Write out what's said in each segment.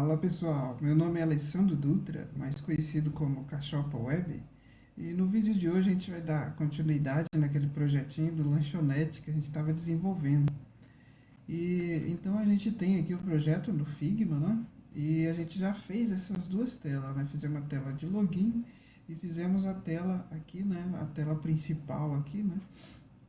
Fala pessoal, meu nome é Alessandro Dutra, mais conhecido como Cachopa Web, e no vídeo de hoje a gente vai dar continuidade naquele projetinho do lanchonete que a gente estava desenvolvendo. E então a gente tem aqui o projeto do Figma, né? E a gente já fez essas duas telas, né? Fizemos a tela de login e fizemos a tela aqui, né? A tela principal aqui, né?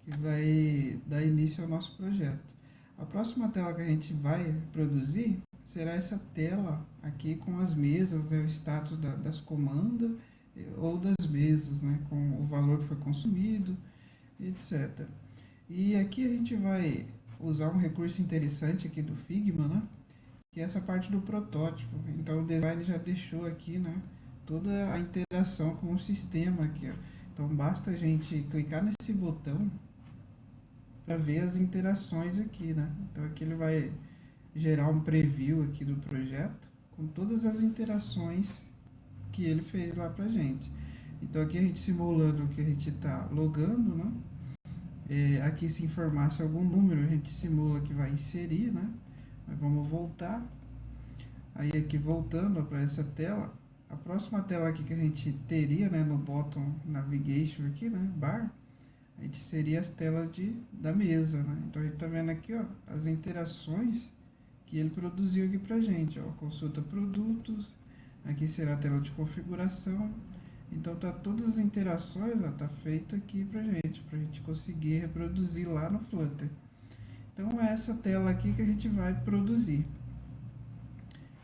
Que vai dar início ao nosso projeto. A próxima tela que a gente vai produzir será essa tela aqui com as mesas, né, o status das comandas ou das mesas, né, com o valor que foi consumido, etc. E aqui a gente vai usar um recurso interessante aqui do Figma, né, que é essa parte do protótipo. Então o design já deixou aqui, né, toda a interação com o sistema aqui, ó. Então basta a gente clicar nesse botão para ver as interações aqui, né? Então aqui ele vai gerar um preview aqui do projeto com todas as interações que ele fez lá pra gente. Então aqui a gente simulando que a gente está logando, né? Aqui se informasse algum número, a gente simula que vai inserir, né? Mas vamos voltar. Aí aqui voltando para essa tela, a próxima tela aqui que a gente teria, né, no bottom navigation aqui, né, bar, a gente seria as telas da mesa, né? Então a gente está vendo aqui, ó, as interações que ele produziu aqui pra gente, ó, consulta produtos, aqui será a tela de configuração. Então tá todas as interações, ó, tá feita aqui pra gente conseguir reproduzir lá no Flutter. Então é essa tela aqui que a gente vai produzir.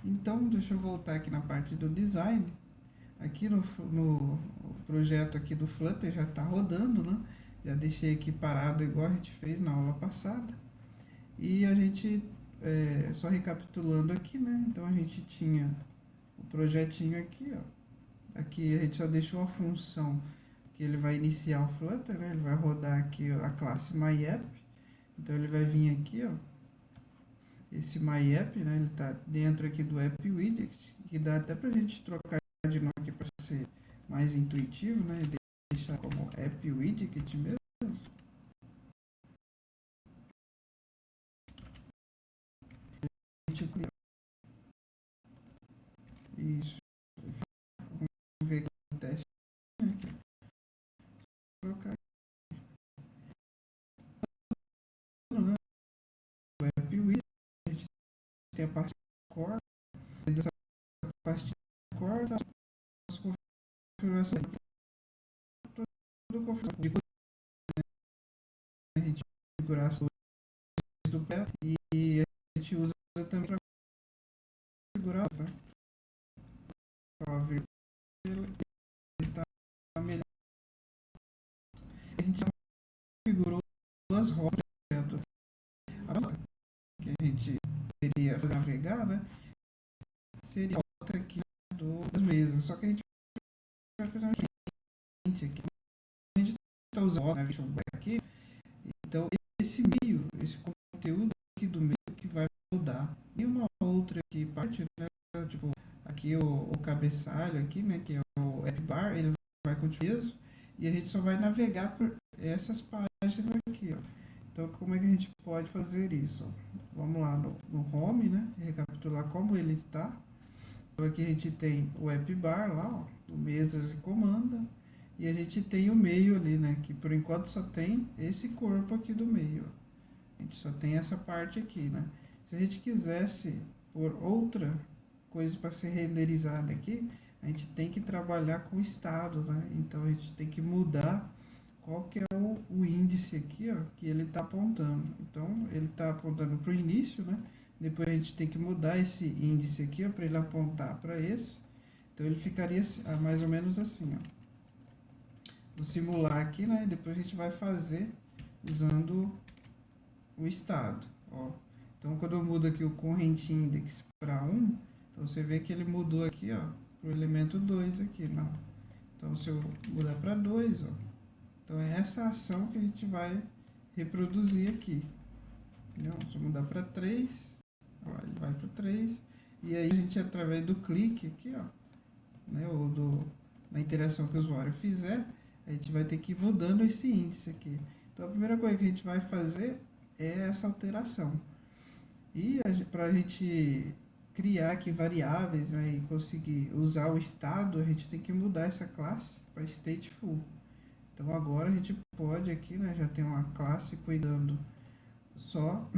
Então deixa eu voltar aqui na parte do design. Aqui no projeto aqui do Flutter já está rodando, né? Já deixei aqui parado igual a gente fez na aula passada. E a gente, só recapitulando aqui, né? Então a gente tinha o projetinho aqui, ó. Aqui a gente só deixou a função que ele vai iniciar o Flutter, né? Ele vai rodar aqui a classe MyApp. Então ele vai vir aqui, ó. Esse MyApp, né? Ele está dentro aqui do App Widget, que dá até pra gente trocar de nome aqui para ser mais intuitivo, né? Deixar como App Widget mesmo. Isso. Vamos ver aqui o teste. Trocar né? O App Widget. A gente tem a parte de core. Dessa parte de core, da configuração. Tudo configuração de a gente configurar as coisas do pé e a gente usa também para configurar, né? Ele está melhor. A gente já configurou duas rotas que a gente teria fazer navegar, né? Seria a rota aqui das mesas, só que a gente vai fazer uma diferente aqui. A gente está usando né, aqui, então esse meio, esse conteúdo aqui do meio que vai mudar. E uma outra aqui parte, né? Tipo, aqui o cabeçalho aqui, né? Que é o app bar, ele vai continuar mesmo e a gente só vai navegar por essas páginas aqui, ó. Então, como é que a gente pode fazer isso? Vamos lá no home, né? Recapitular como ele está. Então, aqui a gente tem o app bar lá, ó, do mesas e comanda. E a gente tem o meio ali, né? Que por enquanto só tem esse corpo aqui do meio. Ó. A gente só tem essa parte aqui, né? Se a gente quisesse por outra coisa para ser renderizada aqui, a gente tem que trabalhar com o estado, né? Então a gente tem que mudar qual que é o índice aqui, ó, que ele está apontando. Então, ele está apontando para o início, né? Depois a gente tem que mudar esse índice aqui, ó, para ele apontar para esse. Então, ele ficaria mais ou menos assim, ó. Vou simular aqui, né? Depois a gente vai fazer usando o estado, ó. Então, quando eu mudo aqui o Current Index para 1, então você vê que ele mudou aqui, ó, para o elemento 2 aqui, não. Então, se eu mudar para 2, ó, então é essa ação que a gente vai reproduzir aqui. Entendeu? Se eu mudar para 3, ó, ele vai para 3. E aí a gente, através do clique aqui, ó, né, ou da interação que o usuário fizer, a gente vai ter que ir mudando esse índice aqui. Então a primeira coisa que a gente vai fazer é essa alteração. E para a gente criar aqui variáveis, né, e conseguir usar o estado, a gente tem que mudar essa classe para stateful. Então agora a gente pode aqui, né, já tem uma classe cuidando só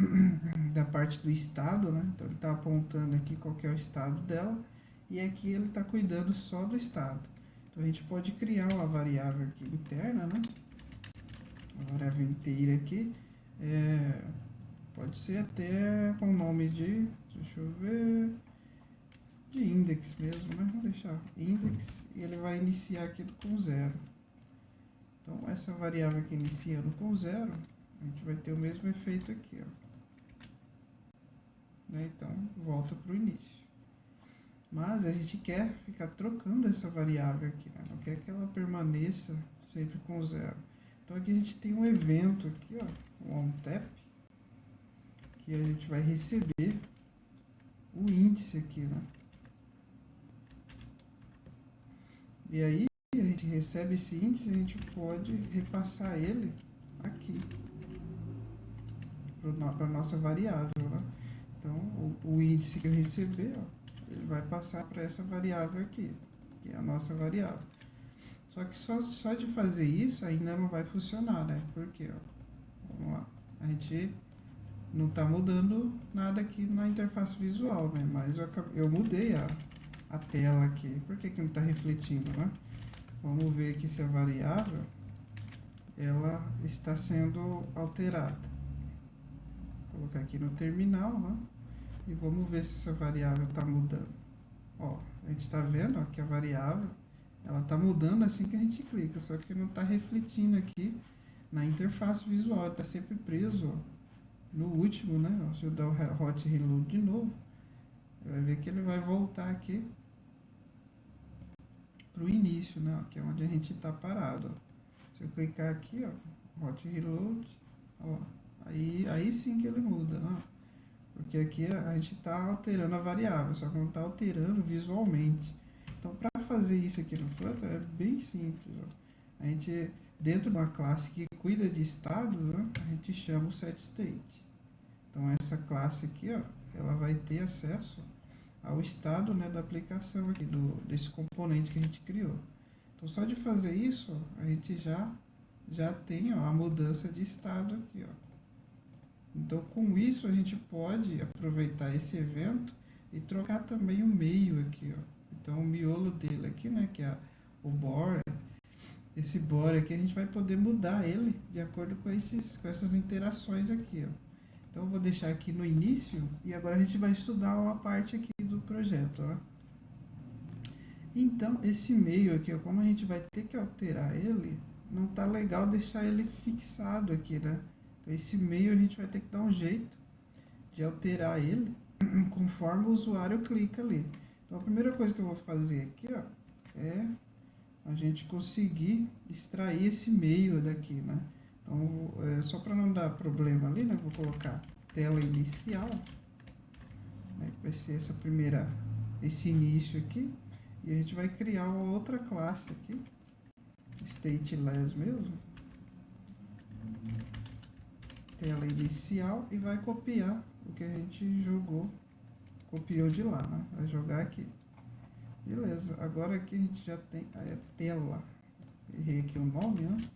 da parte do estado, né? Então ele está apontando aqui qual que é o estado dela, e aqui ele está cuidando só do estado. Então a gente pode criar uma variável aqui interna, né? Uma variável inteira aqui, pode ser até com o nome de, deixa eu ver, de index mesmo, né? Vou deixar index e ele vai iniciar aquilo com 0. Então essa variável aqui iniciando com 0, a gente vai ter o mesmo efeito aqui, ó. Né? Então volta para o início. Mas a gente quer ficar trocando essa variável aqui, né? Não quer que ela permaneça sempre com 0. Então aqui a gente tem um evento aqui, ó, o onTap, que a gente vai receber o índice aqui, né? E aí a gente recebe esse índice, a gente pode repassar ele aqui para a nossa variável, né? Então o índice que eu receber, ó, ele vai passar para essa variável aqui, que é a nossa variável. Só que só de fazer isso ainda não vai funcionar, né? Porque, ó, vamos lá, a gente não está mudando nada aqui na interface visual, né? Mas eu mudei a tela aqui. Por que não está refletindo, né? Vamos ver aqui se a variável ela está sendo alterada. Vou colocar aqui no terminal, né? E vamos ver se essa variável está mudando. Ó, a gente está vendo, ó, que a variável ela está mudando assim que a gente clica, só que não está refletindo aqui na interface visual, está sempre preso, ó, no último, né? Ó, se eu dar o hot reload de novo, vai ver que ele vai voltar aqui para o início, né? Ó, que é onde a gente está parado. Ó. Se eu clicar aqui, ó, hot reload, ó, aí sim que ele muda, né? Porque aqui a gente está alterando a variável, só que não está alterando visualmente. Então, para fazer isso aqui no Flutter é bem simples. Ó. A gente, dentro de uma classe que cuida de estados, né, a gente chama o setState. Então, essa classe aqui, ó, ela vai ter acesso ao estado, né, da aplicação aqui, desse componente que a gente criou. Então, só de fazer isso, ó, a gente já tem, ó, a mudança de estado aqui, ó. Então, com isso, a gente pode aproveitar esse evento e trocar também o meio aqui, ó. Então, o miolo dele aqui, né, que é o bore, esse bore aqui, a gente vai poder mudar ele de acordo com essas interações aqui, ó. Então, eu vou deixar aqui no início e agora a gente vai estudar uma parte aqui do projeto, ó. Então, esse meio aqui, ó, como a gente vai ter que alterar ele, não tá legal deixar ele fixado aqui, né? Então, esse meio a gente vai ter que dar um jeito de alterar ele conforme o usuário clica ali. Então, a primeira coisa que eu vou fazer aqui, ó, é a gente conseguir extrair esse meio daqui, né? Então, só para não dar problema ali, né? Vou colocar tela inicial, né? Vai ser esse início aqui. E a gente vai criar uma outra classe aqui, stateless mesmo. Tela inicial e vai copiar o que a gente copiou de lá, né? Vai jogar aqui. Beleza, agora aqui a gente já tem a tela. Errei aqui o nome, né?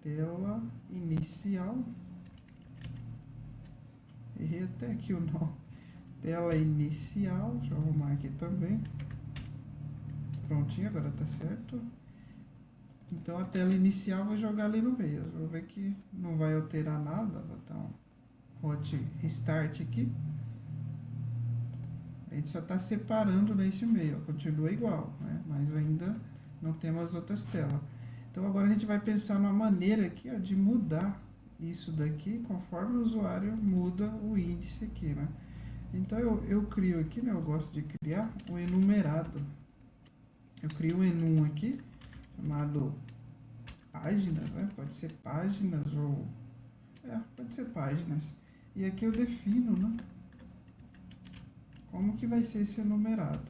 Tela inicial. Errei até aqui o nome. Tela inicial, deixa eu arrumar aqui também. Prontinho, agora tá certo. Então a tela inicial eu vou jogar ali no meio. Eu vou ver que não vai alterar nada. Vou dar um hot restart aqui. A gente só está separando nesse meio. Continua igual, né? Mas ainda não temos as outras telas. Então agora a gente vai pensar numa maneira aqui, ó, de mudar isso daqui conforme o usuário muda o índice aqui, né? Então eu crio aqui, né? Eu gosto de criar um enumerado. Eu crio um enum aqui chamado páginas, né? Pode ser páginas ou... pode ser páginas. E aqui eu defino, né? Como que vai ser esse enumerado.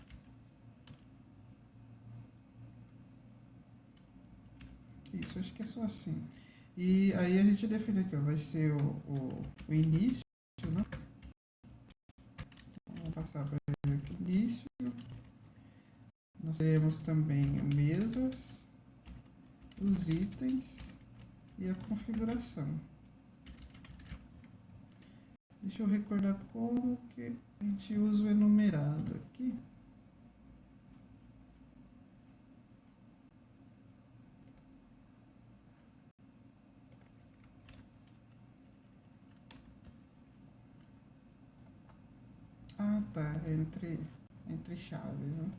Isso, acho que é só assim. E aí a gente define aqui, ó, vai ser o início, né? Então, passar para ele aqui início. Nós teremos também mesas, os itens e a configuração. Deixa eu recordar como que a gente usa o enumerado aqui. Ah, tá, entre chaves, né?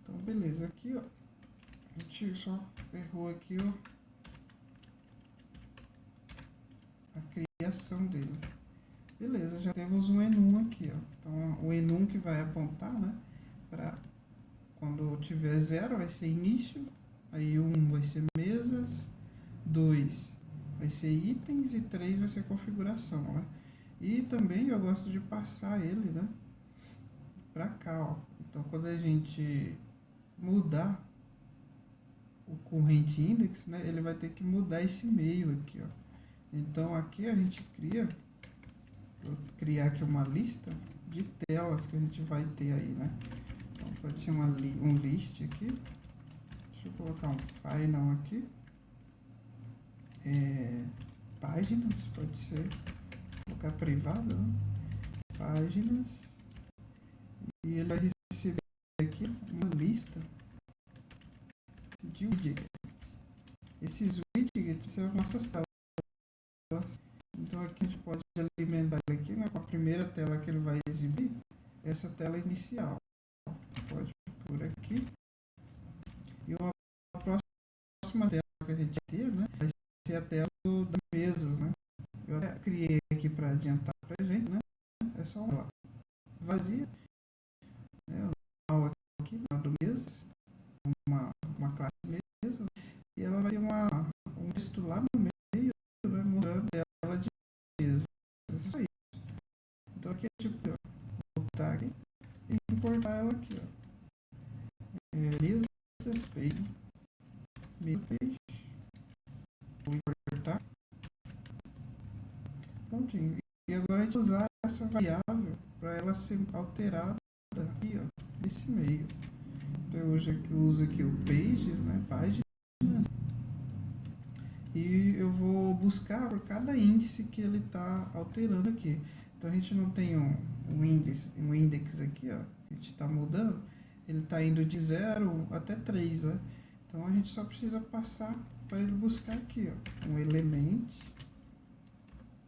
Então, beleza, aqui, ó, a gente só errou aqui, ó, a criação dele. Beleza, já temos um enum aqui, ó. Então, o enum que vai apontar, né, para quando tiver 0 vai ser início, aí 1 vai ser mesas, 2 vai ser itens e 3 vai ser configuração, né? E também eu gosto de passar ele, né, para cá, ó. Então, quando a gente mudar o current index, né, ele vai ter que mudar esse meio aqui, ó. Então, aqui a gente vou criar aqui uma lista de telas que a gente vai ter aí, né? Então, pode ser um list aqui. Deixa eu colocar um final aqui. Páginas, pode ser. Vou colocar privado, né? Páginas. E ele vai receber aqui uma lista de widgets. Esses widgets são as nossas telas. Então aqui a gente pode alimentar ele aqui, né, com a primeira tela que ele vai exibir, essa tela inicial. Pode por aqui. E a próxima tela que a gente vai ter, né, vai ser a tela das mesas, né? Eu até criei aqui para adiantar para a gente, né? É só uma tela vazia, né? Aqui do mesas, uma classe mesa, e ela vai ter um texto lá no meio, né, mostrando ela de mesa. É só isso. Então aqui a gente vai voltar aqui e importar ela aqui, ó. Mesas page, mesa page, vou importar. Prontinho. E agora a gente usar essa variável para ela ser alterada aqui, ó, nesse meio. Então eu uso aqui o pages, né, páginas, e eu vou buscar por cada índice que ele está alterando aqui. Então a gente não tem um index aqui, ó, a gente está mudando, ele está indo de 0 até 3, né? Então a gente só precisa passar para ele buscar aqui, ó, um element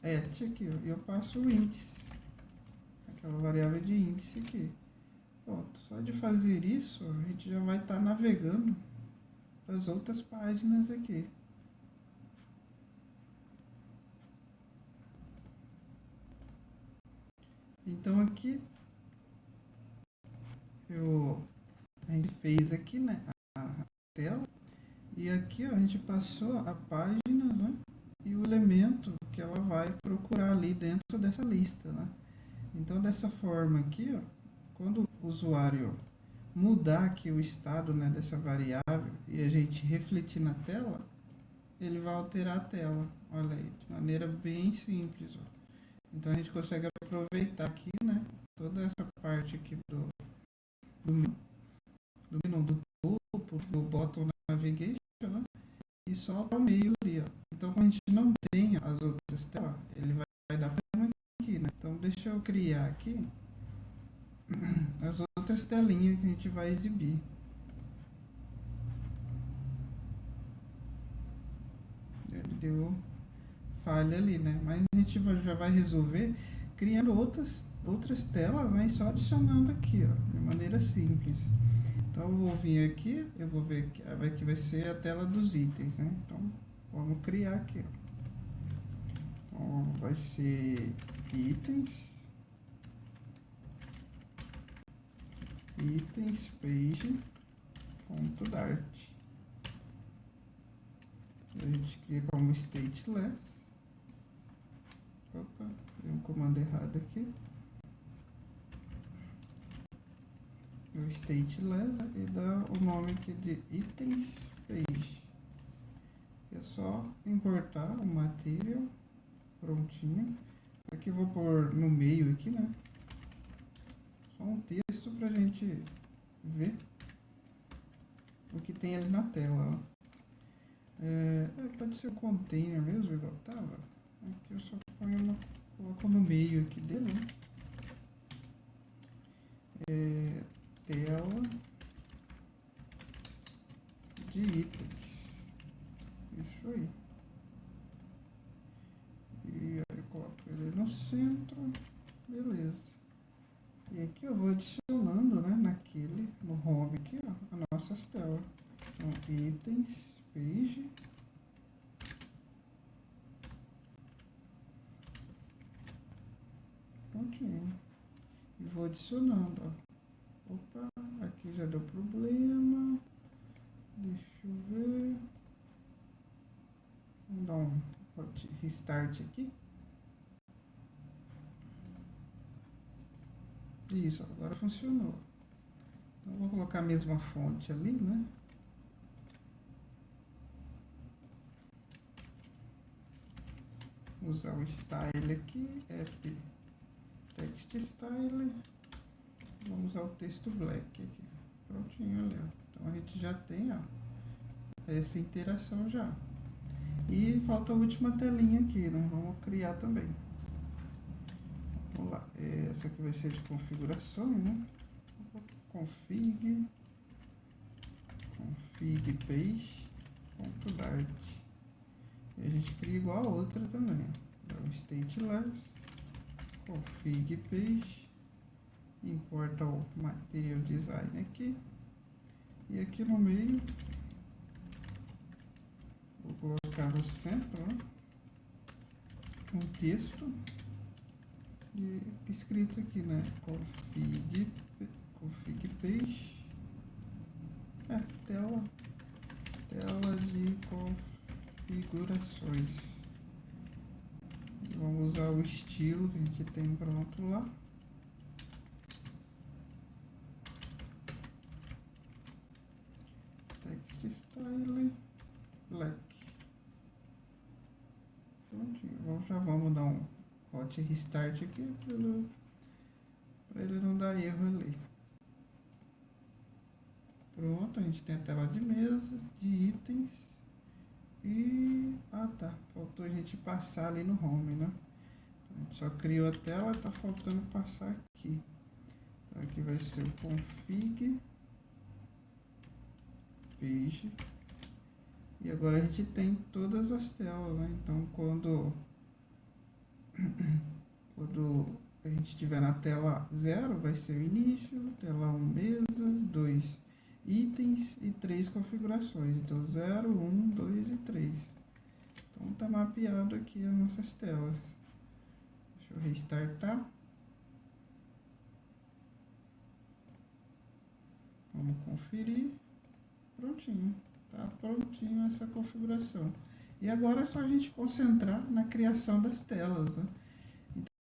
aqui, ó, e eu passo o índice, aquela variável de índice aqui. Pronto, só de fazer isso, a gente já vai estar navegando para as outras páginas aqui. Então aqui a gente fez aqui, né, a tela, e aqui, ó, a gente passou a página, né, e o elemento que ela vai procurar ali dentro dessa lista, né? Então dessa forma aqui, ó, quando o usuário mudar aqui o estado, né, dessa variável e a gente refletir na tela, ele vai alterar a tela, olha aí, de maneira bem simples, ó. Então a gente consegue aproveitar aqui, né, toda essa parte aqui do topo, do bottom navigation, né, e só ao meio ali, ó. Então quando a gente não tem as outras telas, ele vai dar problema aqui, né? Então deixa eu criar aqui as outras telinhas que a gente vai exibir. Ele deu falha ali, né? Mas a gente já vai resolver criando outras telas, né? E só adicionando aqui, ó, de maneira simples. Então eu vou vir aqui, eu vou ver que vai ser a tela dos itens, né? Então vamos criar aqui, ó. Então vai ser itens page.dart. A gente cria como stateless. Opa, dei um comando errado aqui. O stateless e dá o nome aqui de itens page. É só importar o material, prontinho. Aqui eu vou pôr no meio aqui, né? Só um texto para a gente ver o que tem ali na tela. Ó. Pode ser o container mesmo, igual tava. Aqui eu só coloco no meio aqui dele, né? Tela de itens. Isso aí. E aí eu coloco ele no centro. Beleza. E aqui eu vou adicionando, né, no home aqui, ó, as nossas telas. Então, itens, page. Prontinho. E vou adicionando, ó. Opa, aqui já deu problema. Deixa eu ver. Vamos dar um restart aqui. Isso, agora funcionou. Então vou colocar a mesma fonte ali, né? Usar o style aqui, app text style. Vamos usar o texto black aqui. Prontinho ali, ó. Então a gente já tem, ó, essa interação já. E falta a última telinha aqui, né? Vamos criar também. Vamos lá. Essa aqui vai ser de configurações, né? Config page.dart. E a gente cria igual a outra também. Então, stateless, config page, importa o material design aqui. E aqui no meio, vou colocar no centro, né, um texto escrito aqui, né? Config page, tela de configurações. E vamos usar o estilo que a gente tem pronto lá. Text style black. Prontinho. Já vamos dar um hot restart aqui para ele não dar erro ali. Pronto, a gente tem a tela de mesas, de itens e... faltou a gente passar ali no home, né? A gente só criou a tela, tá faltando passar aqui. Então aqui vai ser o config page. E agora a gente tem todas as telas, né? Então quando a gente estiver na tela 0, vai ser o início, tela 1 mesas, 2 itens e 3 configurações. Então 0, 1, 2 e 3. Então tá mapeado aqui as nossas telas. Deixa eu restartar. Vamos conferir. Prontinho. Tá prontinho essa configuração. E agora é só a gente concentrar na criação das telas, né?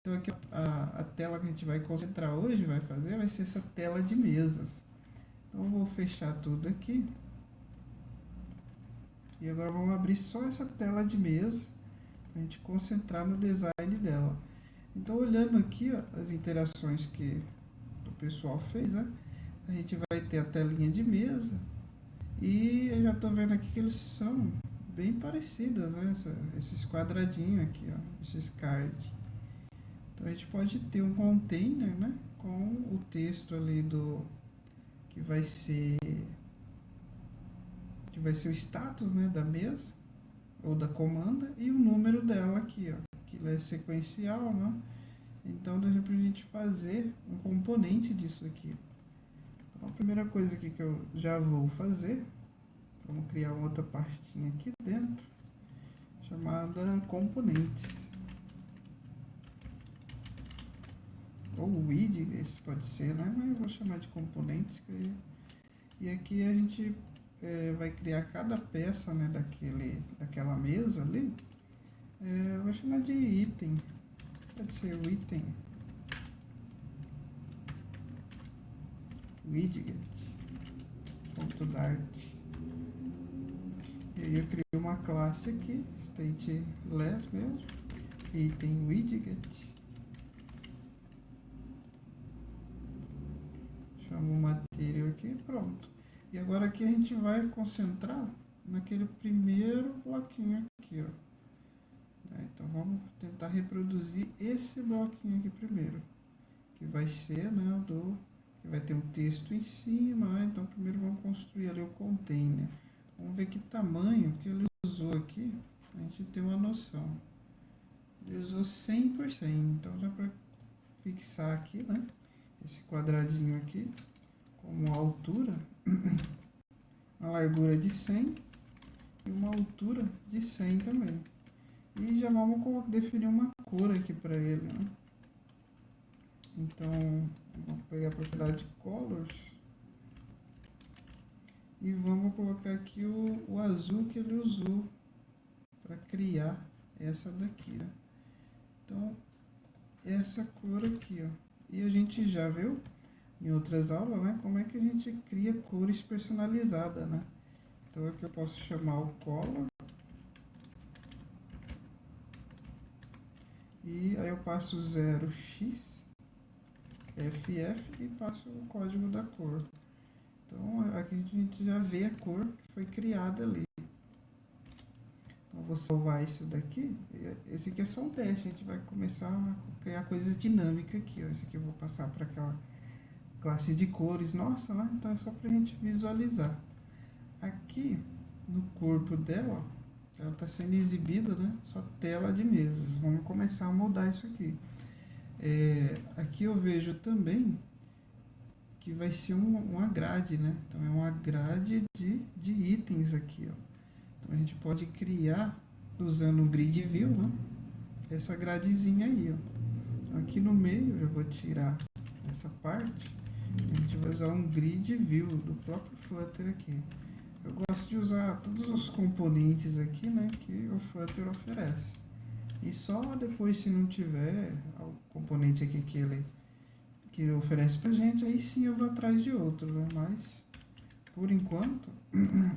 Então aqui a tela que a gente vai concentrar hoje, vai ser essa tela de mesas. Então eu vou fechar tudo aqui. E agora vamos abrir só essa tela de mesa para a gente concentrar no design dela. Então olhando aqui, ó, as interações que o pessoal fez, né? A gente vai ter a telinha de mesa. E eu já estou vendo aqui que eles são bem parecidos, né? Esses quadradinhos aqui, ó, esses cards. Então a gente pode ter um container, né, com o texto ali que vai ser o status, né, da mesa ou da comanda e o número dela aqui, ó, que ela é sequencial, né? Então dá pra gente fazer um componente disso aqui. Então a primeira coisa aqui que eu já vou fazer, vamos criar uma outra pastinha aqui dentro chamada componentes. Ou widgets pode ser, né? Mas eu vou chamar de componentes. E aqui a gente vai criar cada peça, né, daquela mesa ali. Eu vou chamar de item. Pode ser o item. Widget.dart. E aí eu crio uma classe aqui, stateless mesmo. Item widget. Chama o material aqui, pronto. E agora aqui a gente vai concentrar naquele primeiro bloquinho aqui, ó. Então vamos tentar reproduzir esse bloquinho aqui primeiro, que vai ser, né, que vai ter um texto em cima, né? Então primeiro vamos construir ali o container. Vamos ver que tamanho que ele usou aqui, a gente ter uma noção. Ele usou 100%, então dá para fixar aqui, né, esse quadradinho aqui como altura, uma largura de 100 e uma altura de 100 também. E já vamos definir uma cor aqui para ele, né? Então, vamos pegar a propriedade colors e vamos colocar aqui o azul que ele usou para criar essa daqui, né? Então, essa cor aqui, ó. E a gente já viu em outras aulas, né, como é que a gente cria cores personalizadas, né? Então aqui eu posso chamar o color e aí eu passo 0x FF e passo o código da cor. Então aqui a gente já vê a cor que foi criada ali. Então vou salvar isso daqui. Esse aqui é só um teste, a gente vai começar a criar coisas dinâmicas aqui, ó. Esse aqui eu vou passar para aquela classe de cores nossa, né? Então é só para a gente visualizar. Aqui no corpo dela, ela está sendo exibida, né? Só tela de mesas. Vamos começar a mudar isso aqui. Aqui eu vejo também que vai ser uma grade, né? Então é uma grade de itens aqui, ó. Então a gente pode criar usando o grid view, né? Essa gradezinha aí, ó. Então, aqui no meio eu vou tirar essa parte. A gente vai usar um grid view do próprio Flutter aqui. Eu gosto de usar todos os componentes aqui, né, que o Flutter oferece. E só depois, se não tiver o componente aqui que ele oferece pra gente, aí sim eu vou atrás de outro, né? Mas por enquanto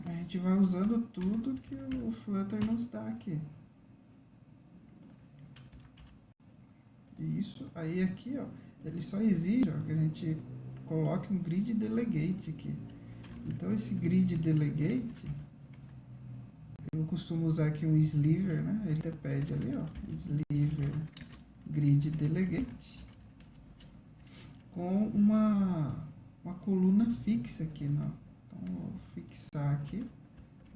a gente vai usando tudo que o Flutter nos dá aqui. E isso aí aqui, ó, ele só exige, ó, que a gente coloque um grid delegate aqui. Então esse grid delegate, eu costumo usar aqui um sliver, né? Ele pede ali, ó, sliver grid delegate com uma coluna fixa aqui, né? Então vou fixar aqui,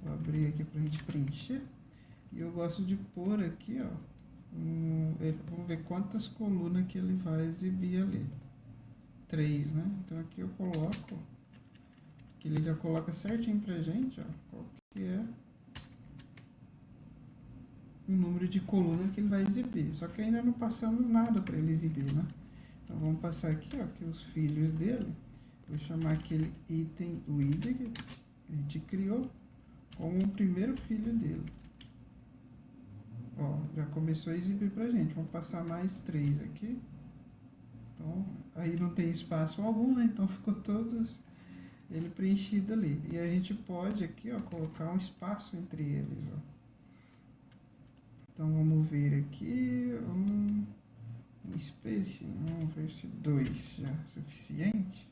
vou abrir aqui pra gente preencher. E eu gosto de pôr aqui, ó, vamos ver quantas colunas que ele vai exibir ali. 3, né? Então aqui eu coloco, que ele já coloca certinho pra gente, ó, qual que é o número de colunas que ele vai exibir. Só que ainda não passamos nada para ele exibir, né? Então vamos passar aqui, ó, que os filhos dele, vou chamar aquele item widget que a gente criou como o primeiro filho dele. Ó, já começou a exibir pra gente. Vamos passar mais 3 aqui. Então, aí não tem espaço algum, né? Então ficou todos ele preenchido ali. E a gente pode aqui, ó, colocar um espaço entre eles, ó. Então vamos ver aqui um space, vamos ver se 2 já é suficiente.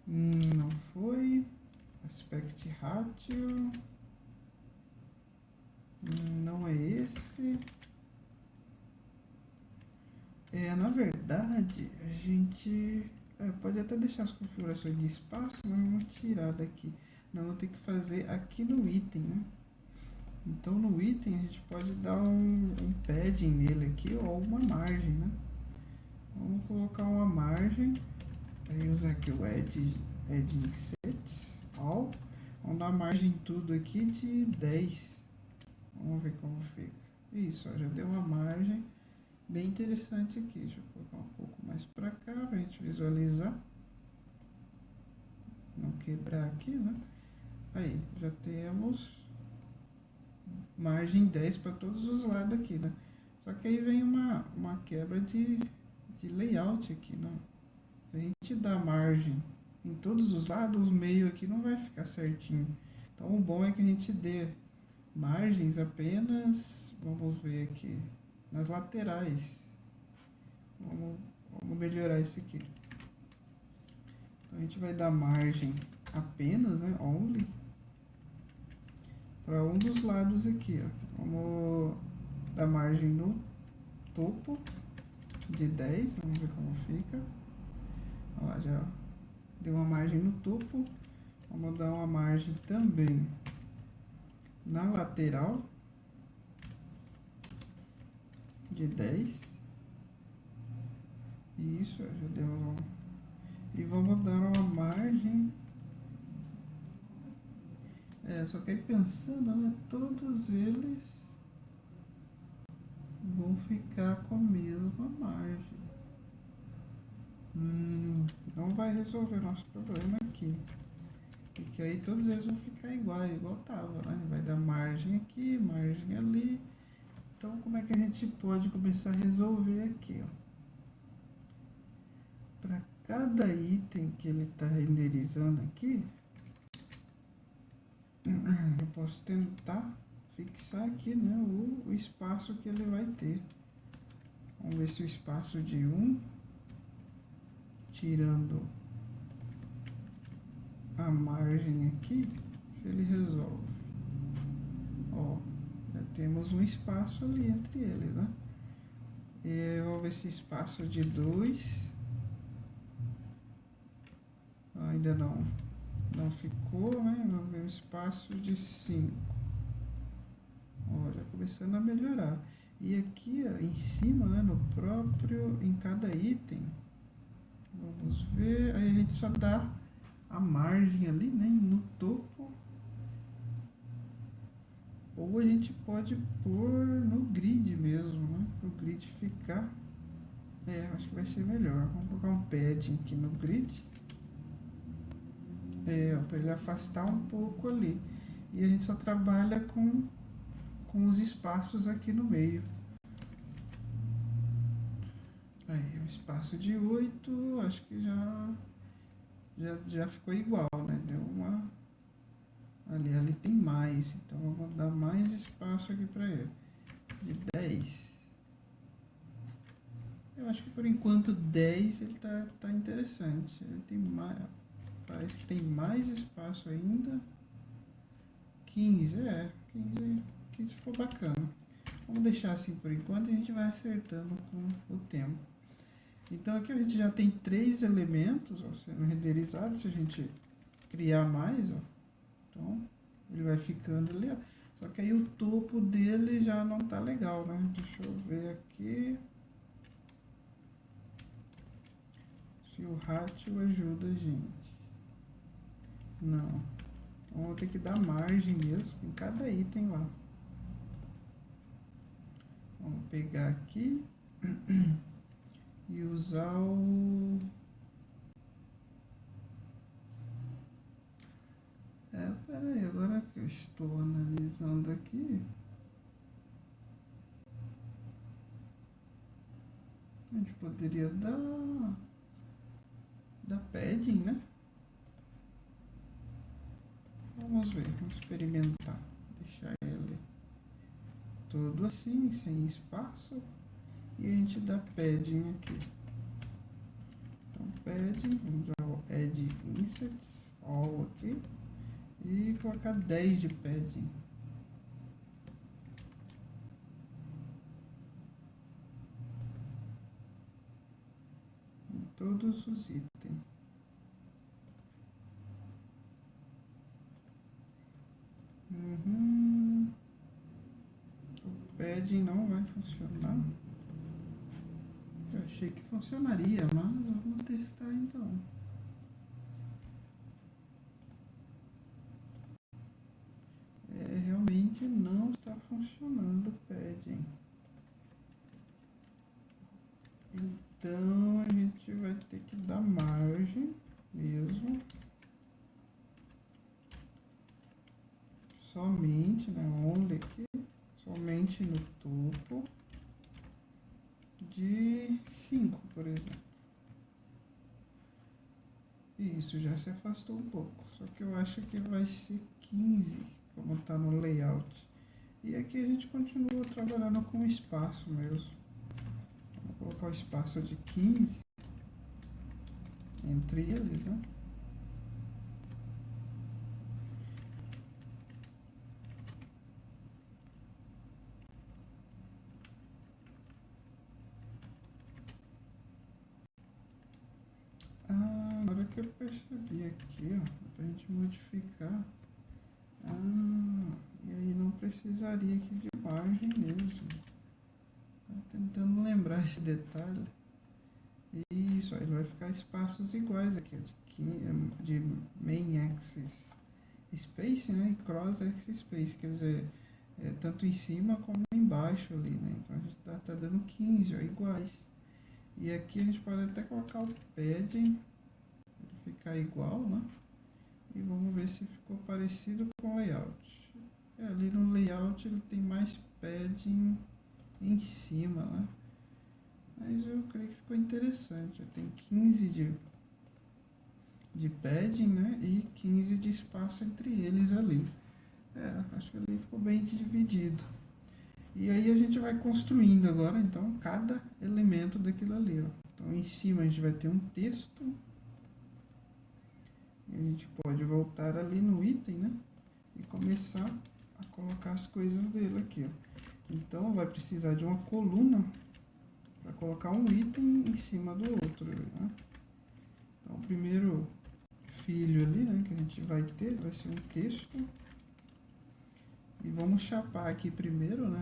Não foi. Aspect ratio. Não é esse. Na verdade, a gente pode até deixar as configurações de espaço, mas vamos tirar daqui. Nós vamos ter que fazer aqui no item, né? Então no item a gente pode dar um padding nele aqui ou uma margem, né? Vamos colocar uma margem, aí usar aqui o edging sets, all, vamos dar margem em tudo aqui de 10. Vamos ver como fica. Isso, ó, já deu uma margem bem interessante aqui. Deixa eu colocar um pouco mais para cá para a gente visualizar. Não quebrar aqui, né? Aí, já temos margem 10 para todos os lados aqui, né? Só que aí vem uma quebra de layout aqui, né? Se a gente dá margem em todos os lados, o meio aqui não vai ficar certinho. Então o bom é que a gente dê margens apenas, vamos ver aqui, nas laterais. Vamos melhorar isso aqui. Então, a gente vai dar margem apenas, né, only, para um dos lados aqui, ó. Vamos dar margem no topo de 10, vamos ver como fica. Olha lá, já deu uma margem no topo. Vamos dar uma margem também na lateral de 10. Isso, já deu uma... E vamos dar uma margem... só que aí pensando, né, todos eles vão ficar com a mesma margem. Não vai resolver nosso problema aqui. Porque aí todos eles vão ficar igual tava, né? Vai dar margem aqui, margem ali. Então, como é que a gente pode começar a resolver aqui, ó? Para cada item que ele está renderizando aqui, eu posso tentar fixar aqui, né, o espaço que ele vai ter. Vamos ver se o espaço de 1, tirando a margem aqui, se ele resolve. Ó, já temos um espaço ali entre eles, né? E vamos ver se espaço de 2 ainda não ficou, né? Vamos ver o espaço de 5. Ó, já começando a melhorar. E aqui, ó, em cima, né, no próprio, em cada item, vamos ver, aí a gente só dá a margem ali, né, no topo. Ou a gente pode pôr no grid mesmo, né, para o grid ficar, acho que vai ser melhor. Vamos colocar um padding aqui no grid, para ele afastar um pouco ali. E a gente só trabalha com os espaços aqui no meio. Aí, um espaço de 8, acho que já ficou igual, né? Deu uma... Ali tem mais, então eu vou dar mais espaço aqui para ele. De 10. Eu acho que por enquanto 10 ele tá interessante. Ele tem mais, parece que tem mais espaço ainda. 15, 15 ficou bacana. Vamos deixar assim por enquanto e a gente vai acertando com o tempo. Então aqui a gente já tem 3 elementos, ó, sendo renderizados. Se a gente criar mais, ó, então ele vai ficando ali, ó. Só que aí o topo dele já não tá legal, né? Deixa eu ver aqui se o ratio ajuda a gente. Não. Então vou ter que dar margem mesmo em cada item lá. Vamos pegar aqui e usar o... peraí, agora que eu estou analisando aqui, a gente poderia dar padding, né? Vamos ver, vamos experimentar. Deixar ele todo assim, sem espaço. E a gente dá padding aqui. Então, padding, vamos usar o add insets, all aqui. E colocar 10 de padding. Em todos os itens. O padding não vai funcionar. Eu achei que funcionaria, mas vamos testar então. Realmente não está funcionando o padding. Então a gente vai ter que dar margem mesmo. Somente, né, only aqui, somente no topo de 5, por exemplo. Isso, já se afastou um pouco, só que eu acho que vai ser 15, como está no layout. E aqui a gente continua trabalhando com espaço mesmo. Vou colocar o espaço de 15 entre eles, né? que eu percebi aqui, ó, pra gente modificar. Ah, e aí não precisaria aqui de margem mesmo. Tô tentando lembrar esse detalhe. Isso, aí vai ficar espaços iguais aqui, de main axis space, né, e cross axis space, quer dizer, tanto em cima como embaixo ali, né, então a gente tá dando 15, ó, iguais. E aqui a gente pode até colocar o padding, para ficar igual, né, e vamos ver se ficou parecido com o layout. Ali no layout ele tem mais padding em cima, né, mas eu creio que ficou interessante. Tem 15 de padding, né? E 15 de espaço entre eles ali. Acho que ali ficou bem dividido. E aí a gente vai construindo agora, então, cada elemento daquilo ali, ó. Então, em cima a gente vai ter um texto. E a gente pode voltar ali no item, né? E começar a colocar as coisas dele aqui, ó. Então, vai precisar de uma coluna para colocar um item em cima do outro, né? Então, o primeiro filho ali, né, que a gente vai ter, vai ser um texto. E vamos chapar aqui primeiro, né,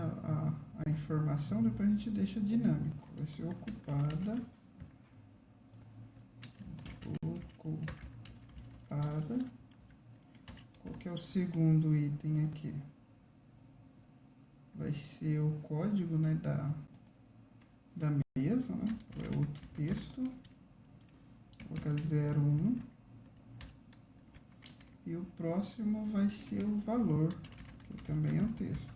a informação, depois a gente deixa dinâmico. Vai ser ocupada. Qual que é o segundo item aqui? Vai ser o código, né, da mesa, né? É outro texto. Vou colocar 01. E o próximo vai ser o valor, que também é um texto.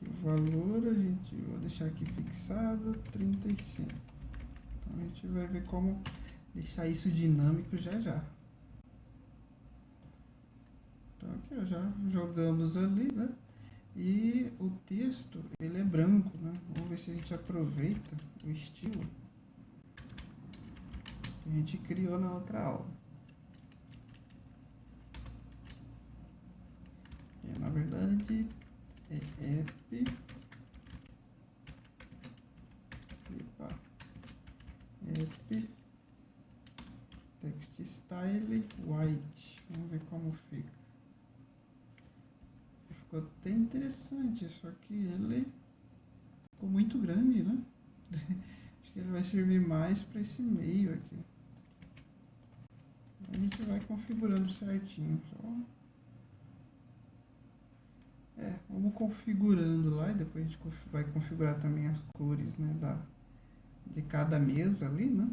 O valor a gente vou deixar aqui fixado 35. Então a gente vai ver como deixar isso dinâmico já já. Então aqui ó, já jogamos ali, né? E o texto ele é branco, né? Vamos ver se a gente aproveita o estilo que a gente criou na outra aula. Na verdade é app text style white. Vamos ver como fica. Ficou até interessante, só que ele ficou muito grande, né? Acho que ele vai servir mais para esse meio aqui. A gente vai configurando certinho. Vamos configurando lá e depois a gente vai configurar também as cores, né, de cada mesa ali, né?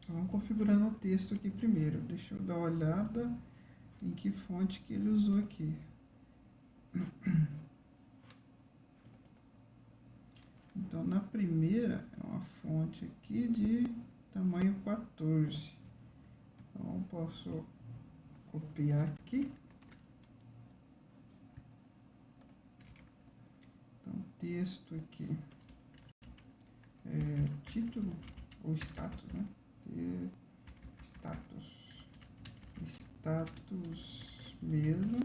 Vamos configurando o texto aqui primeiro. Deixa eu dar uma olhada em que fonte que ele usou aqui. Então, na primeira é uma fonte aqui de tamanho 14. Então, eu posso copiar aqui. Então, texto aqui título ou status, né? Status mesa.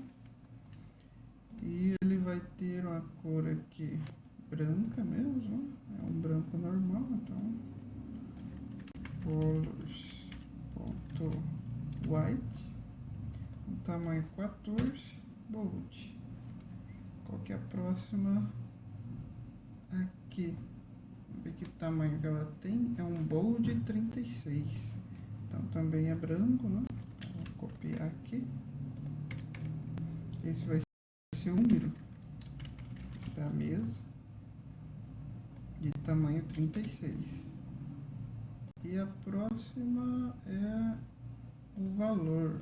E ele vai ter uma cor aqui branca mesmo, é um branco normal, então colors.white, um tamanho 14, bold. Qual que é a próxima? Aqui, vamos ver que tamanho que ela tem, é um bold 36, então também é branco, né? Vou copiar aqui. Esse vai ser o número da mesa de tamanho 36. E a próxima é o valor.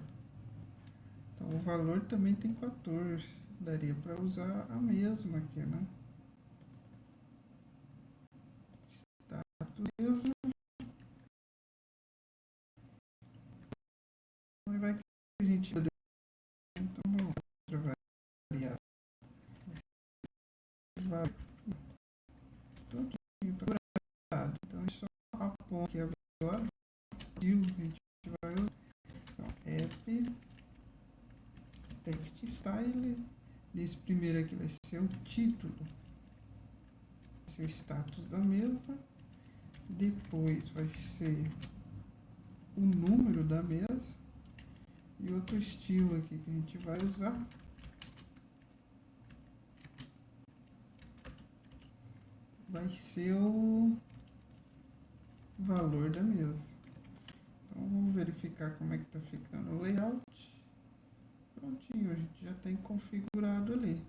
Então o valor também tem 14. Daria para usar a mesma aqui, né? Status mesa. E vai que a gente então uma outra variável. Então é só aponta aqui agora o estilo que a gente vai usar. Então, app text style. Desse primeiro aqui vai ser o título, vai ser o status da mesa. Depois vai ser o número da mesa e outro estilo aqui que a gente vai usar. Vai ser o valor da mesa. Então vamos verificar como é que está ficando o layout. Prontinho, a gente já tem configurado ali.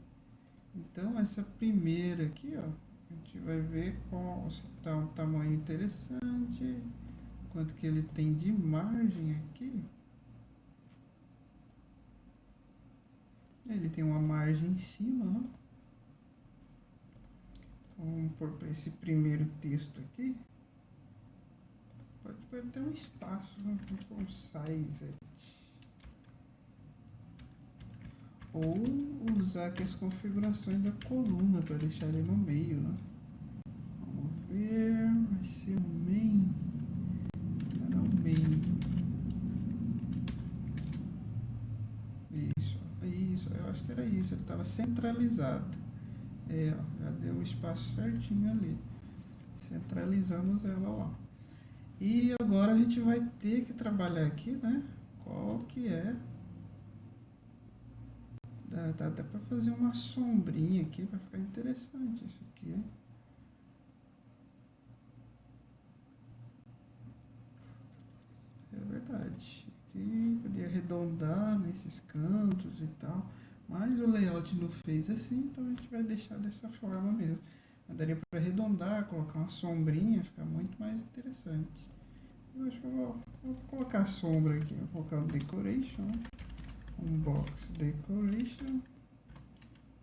Então essa primeira aqui, ó, a gente vai ver qual, se está um tamanho interessante, quanto que ele tem de margem aqui. Ele tem uma margem em cima, né? Vamos pôr para esse primeiro texto aqui. Pode ter um espaço, né? Vamos pôr um size. Ou usar aqui as configurações da coluna para deixar ele no meio, né? Vamos ver, vai ser o main. Era o main. Isso, eu acho que era isso, ele estava centralizado. Ó, já deu o espaço certinho ali. Centralizamos ela lá. E agora a gente vai ter que trabalhar aqui, né? Qual que é. Dá até para fazer uma sombrinha aqui, vai ficar interessante isso aqui. É verdade. Aqui podia arredondar nesses cantos e tal. Mas o layout não fez assim, então a gente vai deixar dessa forma mesmo. Daria para arredondar, colocar uma sombrinha, fica muito mais interessante. Eu acho que eu vou colocar a sombra aqui, vou colocar o decoration, um box decoration.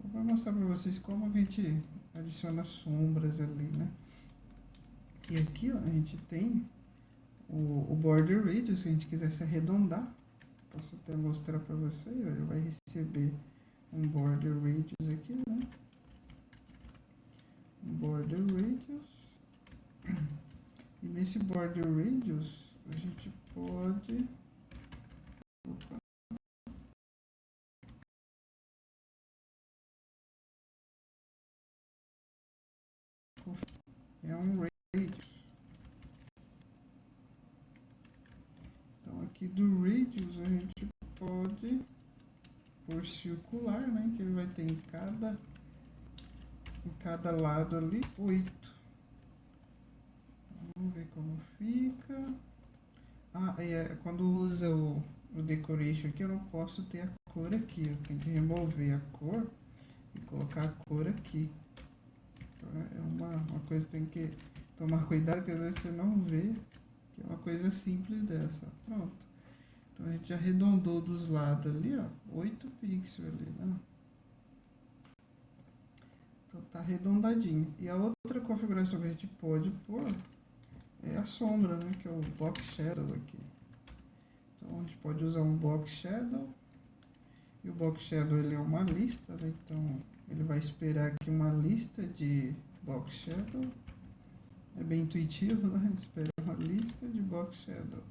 Vou mostrar para vocês como a gente adiciona sombras ali, né? E aqui, ó, a gente tem o border radius, se a gente quisesse arredondar. Posso até mostrar para vocês, ó, ele vai receber um border radius aqui, né? Um border radius. E nesse border radius, a gente pode... É um radius. Então aqui do radius a gente pode por circular, né? Que ele vai ter em cada lado ali 8. Vamos ver como fica. Quando usa o decoration aqui, eu não posso ter a cor aqui. Eu tenho que remover a cor e colocar a cor aqui. Então, é uma coisa que tem que tomar cuidado, que às vezes você não vê, que é uma coisa simples dessa. Pronto. Então a gente já arredondou dos lados ali, ó, 8 pixels ali, né? Então tá arredondadinho. E a outra configuração que a gente pode pôr é a sombra, né? Que é o box shadow aqui. Então a gente pode usar um box shadow. E o box shadow ele é uma lista, né? Então ele vai esperar aqui uma lista de box shadow. É bem intuitivo, né? Espera uma lista de box shadow.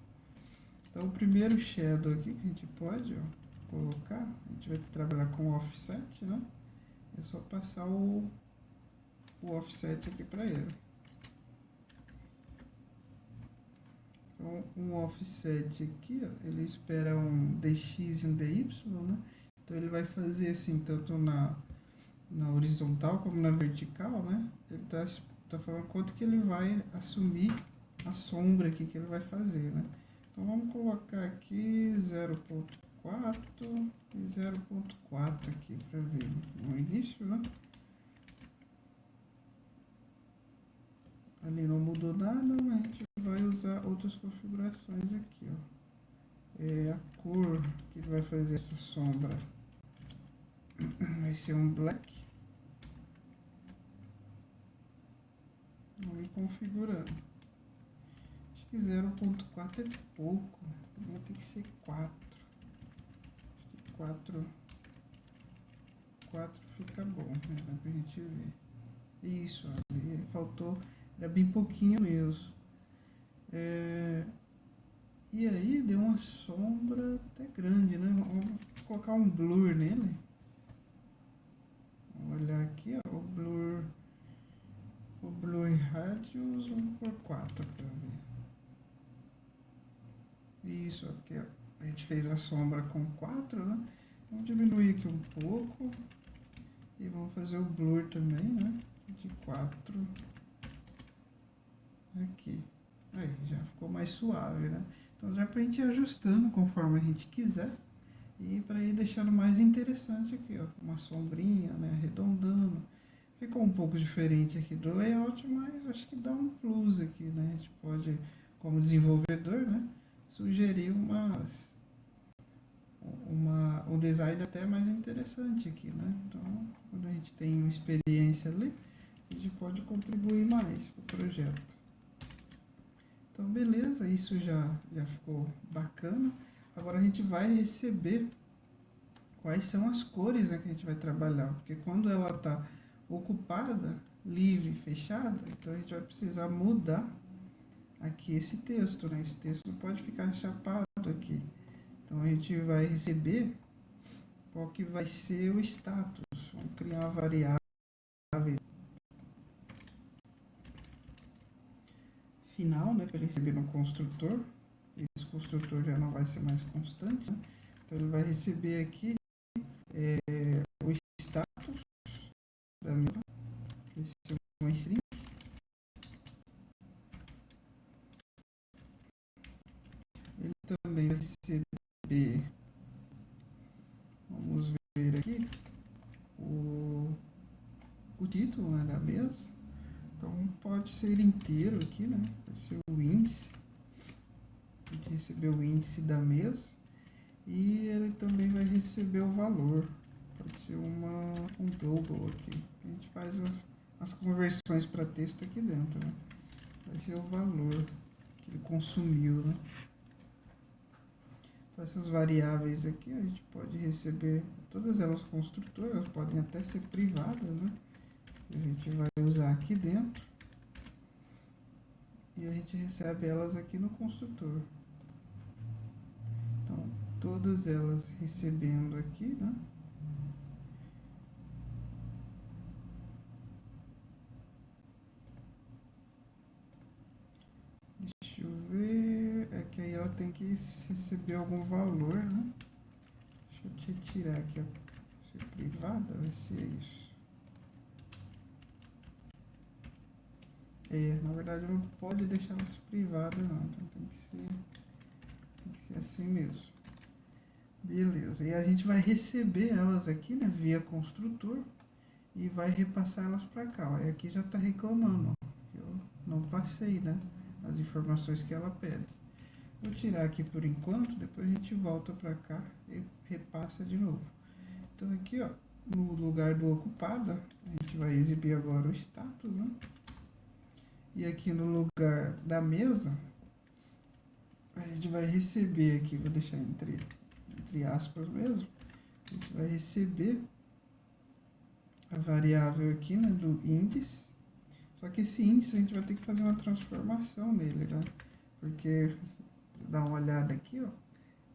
Então o primeiro shadow aqui que a gente pode, ó, colocar, a gente vai trabalhar com offset, né? É só passar o offset aqui para ele. Então, um offset aqui, ó, ele espera um dx e um dy, né? Então ele vai fazer assim, tanto na horizontal como na vertical, né? Ele tá falando quanto que ele vai assumir a sombra aqui que ele vai fazer, né? Então vamos colocar aqui 0.4 e 0.4 aqui para ver no início, né? Ali não mudou nada, mas a gente vai usar outras configurações aqui, ó. A cor que vai fazer essa sombra vai ser um black. Vamos ir configurando. Acho que 0.4 é pouco, vai ter que ser 4. Acho que 4 fica bom, né? Dá pra gente ver. Isso, ali faltou, era bem pouquinho mesmo. E aí deu uma sombra até grande, né? Vamos colocar um blur nele. Vamos olhar aqui, ó, o Blur Radius 1x4 para ver. Isso aqui, ó. A gente fez a sombra com 4, né? Vamos diminuir aqui um pouco. E vamos fazer o blur também, né? De 4. Aqui. Aí, já ficou mais suave, né? Então já pra gente ir ajustando conforme a gente quiser. E para ir deixando mais interessante aqui, ó. Uma sombrinha, né? Arredondando. Ficou um pouco diferente aqui do layout, mas acho que dá um plus aqui, né? A gente pode, como desenvolvedor, né? Sugerir um design até mais interessante aqui, né? Então, quando a gente tem uma experiência ali, a gente pode contribuir mais para o projeto. Então, beleza, isso já ficou bacana. Agora a gente vai receber quais são as cores, né, que a gente vai trabalhar, porque quando ela está ocupada, livre, fechada, então a gente vai precisar mudar aqui esse texto, né? Esse texto não pode ficar chapado aqui. Então a gente vai receber qual que vai ser o status. Vamos criar uma variável final, né, para ele receber no construtor. Esse construtor já não vai ser mais constante, né? Então ele vai receber aqui o status da minha, esse é uma string. Ele também vai receber, vamos ver aqui, o título, né, da mesa. Então pode ser inteiro aqui, né? Pode ser o índice. A gente recebeu o índice da mesa. E ele também vai receber o valor. Pode ser um double aqui. A gente faz as conversões para texto aqui dentro, né? Vai ser o valor que ele consumiu, né? Então, essas variáveis aqui a gente pode receber, todas elas construtoras, podem até ser privadas, né? A gente vai usar aqui dentro e a gente recebe elas aqui no construtor. Então, todas elas recebendo aqui, né? Deixa eu ver, é que aí ela tem que receber algum valor, né? Deixa eu te tirar aqui a ser privada, vai ser isso. Na verdade não pode deixar elas privadas não, então tem que ser assim mesmo. Beleza, e a gente vai receber elas aqui, né, via construtor e vai repassar elas para cá, ó. E aqui já está reclamando, ó, eu não passei, né, as informações que ela pede. Vou tirar aqui por enquanto, depois a gente volta para cá e repassa de novo. Então aqui, ó, no lugar do ocupado, a gente vai exibir agora o status, né? E aqui no lugar da mesa, a gente vai receber aqui, vou deixar entre aspas mesmo, a gente vai receber a variável aqui, né, do índice. Só que esse índice a gente vai ter que fazer uma transformação nele, né? Porque, dá uma olhada aqui, ó,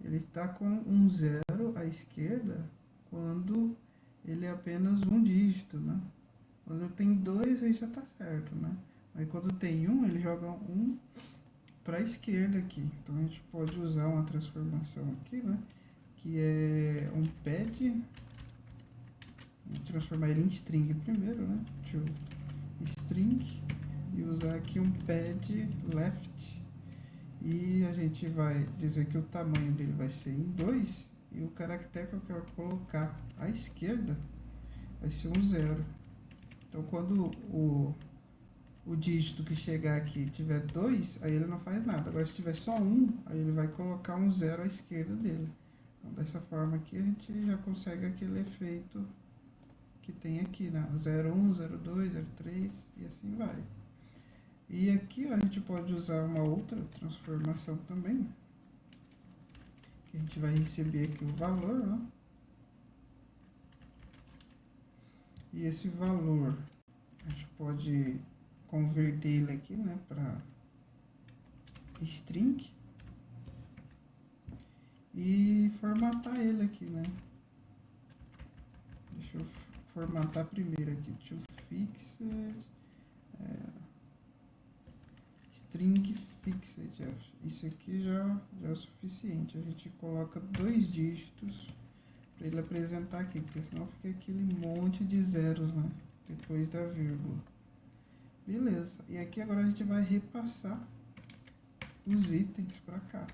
ele está com um zero à esquerda quando ele é apenas um dígito, né? Quando tem 2, aí já está certo, né? Aí quando tem 1, ele joga 1 para a esquerda aqui. Então a gente pode usar uma transformação aqui, né? Que é um pad. Vou transformar ele em string primeiro, né? To string. E usar aqui um pad left. E a gente vai dizer que o tamanho dele vai ser em 2. E o caractere que eu quero colocar à esquerda vai ser um 0. Então quando o dígito que chegar aqui tiver 2, aí ele não faz nada. Agora, se tiver só 1, aí ele vai colocar um 0 à esquerda dele. Então, dessa forma aqui, a gente já consegue aquele efeito que tem aqui, né? 0,1, 0,2, 0,3 e assim vai. E aqui a gente pode usar uma outra transformação também, que a gente vai receber aqui o valor, né? E esse valor, a gente pode converter ele aqui, né, para string e formatar ele aqui, né? Deixa eu formatar primeiro aqui, to fixed, string fixed. Isso aqui já é o suficiente. A gente coloca 2 dígitos para ele apresentar aqui, porque senão fica aquele monte de zeros, né? Depois da vírgula. Beleza. E aqui agora a gente vai repassar os itens para cá.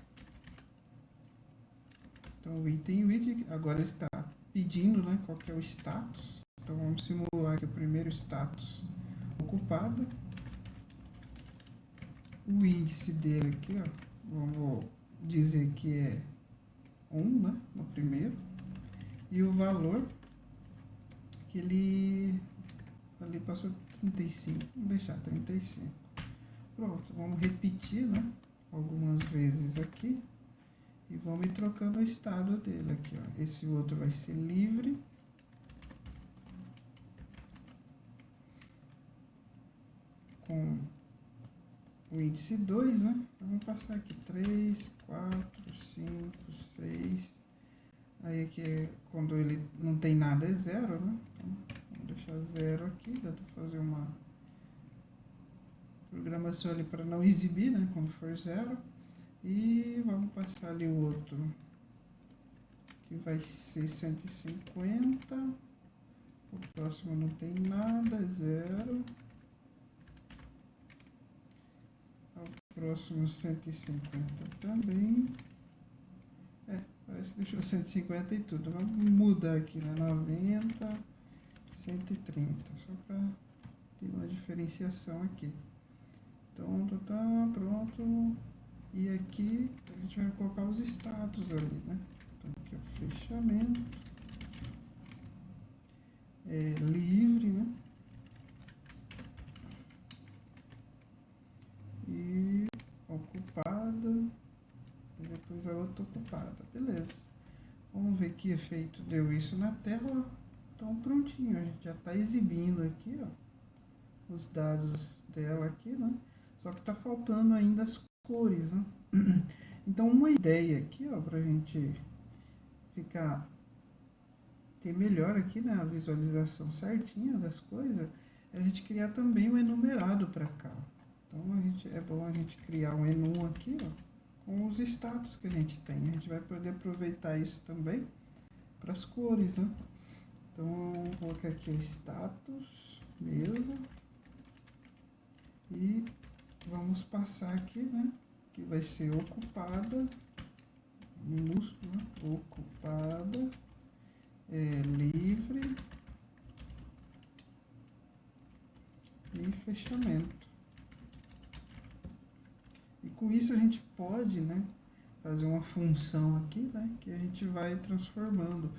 Então o item widget agora está pedindo, né, qual que é o status. Então vamos simular aqui o primeiro status ocupado. O índice dele aqui, ó, vamos dizer que é 1, né, no primeiro. E o valor que ele ali passou 35, vamos deixar 35. Pronto, vamos repetir, né, algumas vezes aqui. E vamos ir trocando o estado dele aqui, ó. Esse outro vai ser livre. Com o índice 2, né? Então, vamos passar aqui 3, 4, 5, 6. Aí aqui é quando ele não tem nada é 0, né? Então, vamos deixar 0 aqui. Dá para fazer uma programação ali para não exibir, né? Quando for 0. E vamos passar ali o outro, que vai ser 150. O próximo não tem nada, é 0. O próximo 150 também. Parece que deixou 150 e tudo. Vamos mudar aqui, né? 90, 130, só para ter uma diferenciação aqui. Então, pronto. E aqui a gente vai colocar os status ali, né? Então aqui é o fechamento. É livre, né? E ocupada. E depois a outra ocupada. Beleza. Vamos ver que efeito deu isso na tela. Então prontinho, a gente já está exibindo aqui, ó, os dados dela aqui, né? Só que está faltando ainda as cores, né? Então uma ideia aqui, ó, para a gente ter melhor aqui, né, a visualização certinha das coisas, é a gente criar também o enumerado para cá. Então é bom a gente criar um enum aqui, ó, com os status que a gente tem. A gente vai poder aproveitar isso também para as cores, né? Então vou colocar aqui o status, mesa, e vamos passar aqui, né, que vai ser ocupada, minúsculo, né? Ocupada, livre e fechamento. E com isso a gente pode, né, fazer uma função aqui, né, que a gente vai transformando.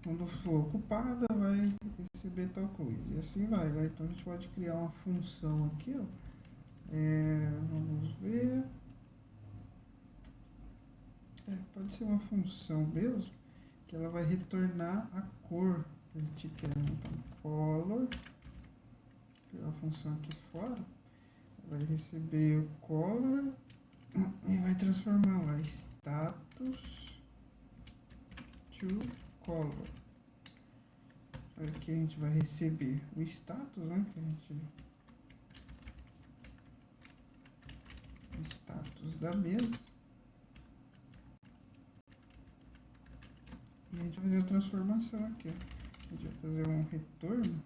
Quando for ocupada, vai receber tal coisa. E assim vai, né? Então a gente pode criar uma função aqui, ó. Vamos ver. Pode ser uma função mesmo, que ela vai retornar a cor que a gente quer. Então, color, criar a função aqui fora, vai receber o color e vai transformar lá status to color. Aqui a gente vai receber o status, né? O status da mesa. E a gente vai fazer a transformação aqui, ó. A gente vai fazer um retorno.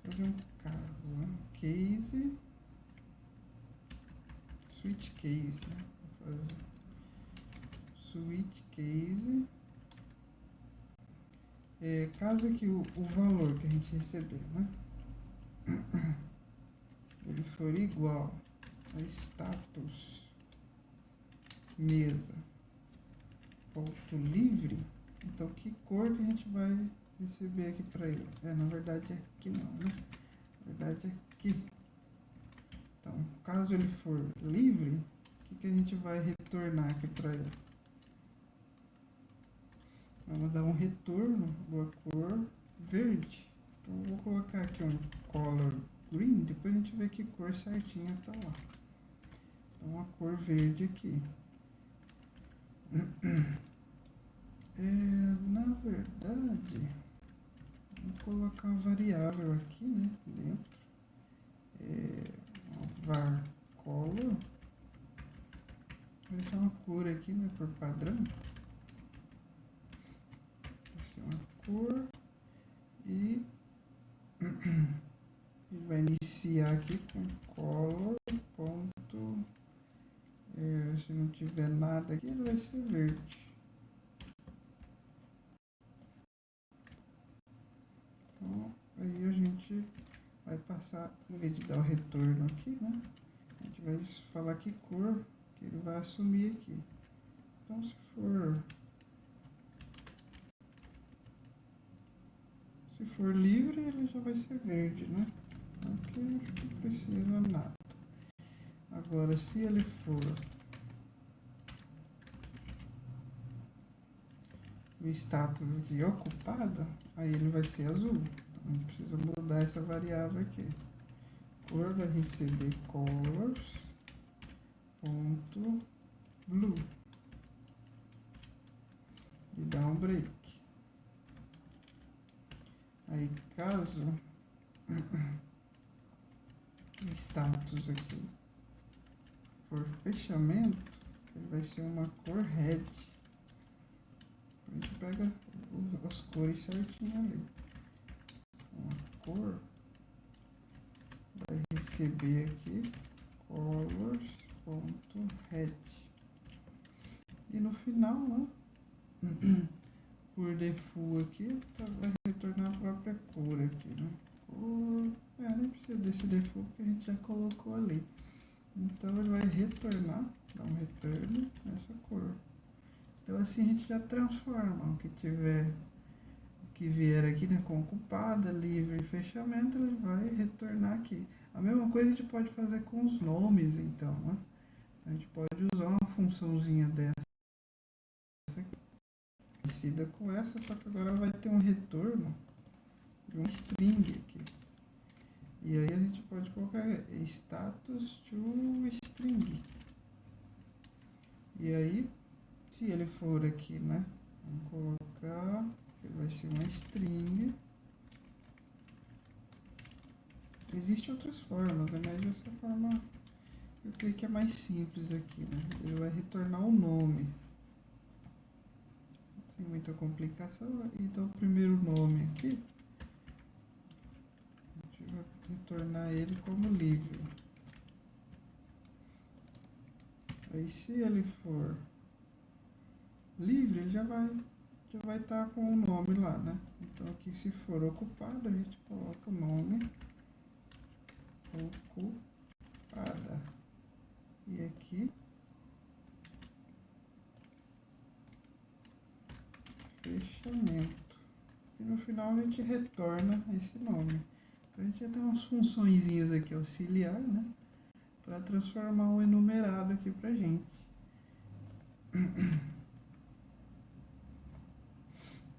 Fazer um caso, né? Case. Switch case, né? Vou fazer switch case. Caso que o valor que a gente receber, né, ele for igual a status mesa ponto livre, então que cor que a gente vai receber aqui para ele? Na verdade aqui não, né? Na verdade aqui. Então, caso ele for livre, o que a gente vai retornar aqui para ele? Vamos dar um retorno da cor verde. Então eu vou colocar aqui um color green, depois a gente vê que cor certinha tá lá. Então a cor verde aqui. Na verdade, vou colocar uma variável aqui, né, dentro. Vamos var color. Vou deixar uma cor aqui, né, por padrão. Vai ser uma cor. E ele vai iniciar aqui com color. Ponto. Se não tiver nada aqui, ele vai ser verde. Então, aí a gente vai passar, em vez de dar o retorno aqui, né? A gente vai falar que cor que ele vai assumir aqui. Então, se for livre, ele já vai ser verde, né? Aqui não precisa nada. Agora, se ele for o status de ocupado, aí ele vai ser azul. Então, a gente precisa mudar essa variável aqui. Cor vai receber colors.blue e dá um break. Aí, caso o status aqui for fechamento, ele vai ser uma cor red. A gente pega as cores certinho ali. Uma cor vai receber aqui colors.red. E no final, né, por default aqui, vai retornar a própria cor aqui, né? Cor, nem precisa desse default que a gente já colocou ali. Então ele vai retornar, dar um retorno nessa cor. Então assim a gente já transforma o que vier aqui, né, com ocupada, livre e fechamento, ele vai retornar aqui. A mesma coisa a gente pode fazer com os nomes, então, né? A gente pode usar uma funçãozinha dessa aqui, parecida com essa, só que agora vai ter um retorno de um string aqui. E aí a gente pode colocar status to string. E aí, se ele for aqui, né, vamos colocar, que vai ser uma string. Existem outras formas, né, mas essa forma eu creio que é mais simples aqui, né? Ele vai retornar o nome. Não tem muita complicação. Então o primeiro nome aqui, a gente vai retornar ele como livre. Aí se ele for livre, ele já vai estar com o nome lá, né? Então aqui, se for ocupado, a gente coloca o nome ocupada. E aqui fechamento. E no final a gente retorna esse nome. Então, a gente já tem umas funçõezinhas aqui auxiliar, né, para transformar o enumerado aqui pra gente.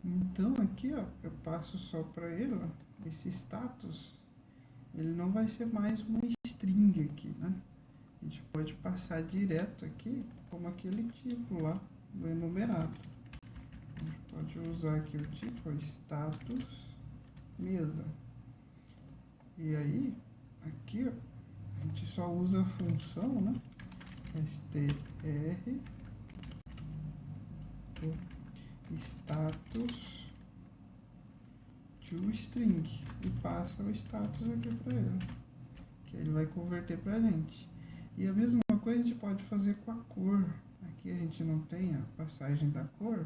Então aqui, ó, eu passo só para ele, ó, esse status, ele não vai ser mais uma string aqui, né? A gente pode passar direto aqui como aquele tipo lá do enumerado. A gente pode usar aqui o tipo status mesa. E aí, aqui, ó, a gente só usa a função, né, str status to string e passa o status aqui para ele, que ele vai converter para a gente. E a mesma coisa a gente pode fazer com a cor. Aqui a gente não tem a passagem da cor,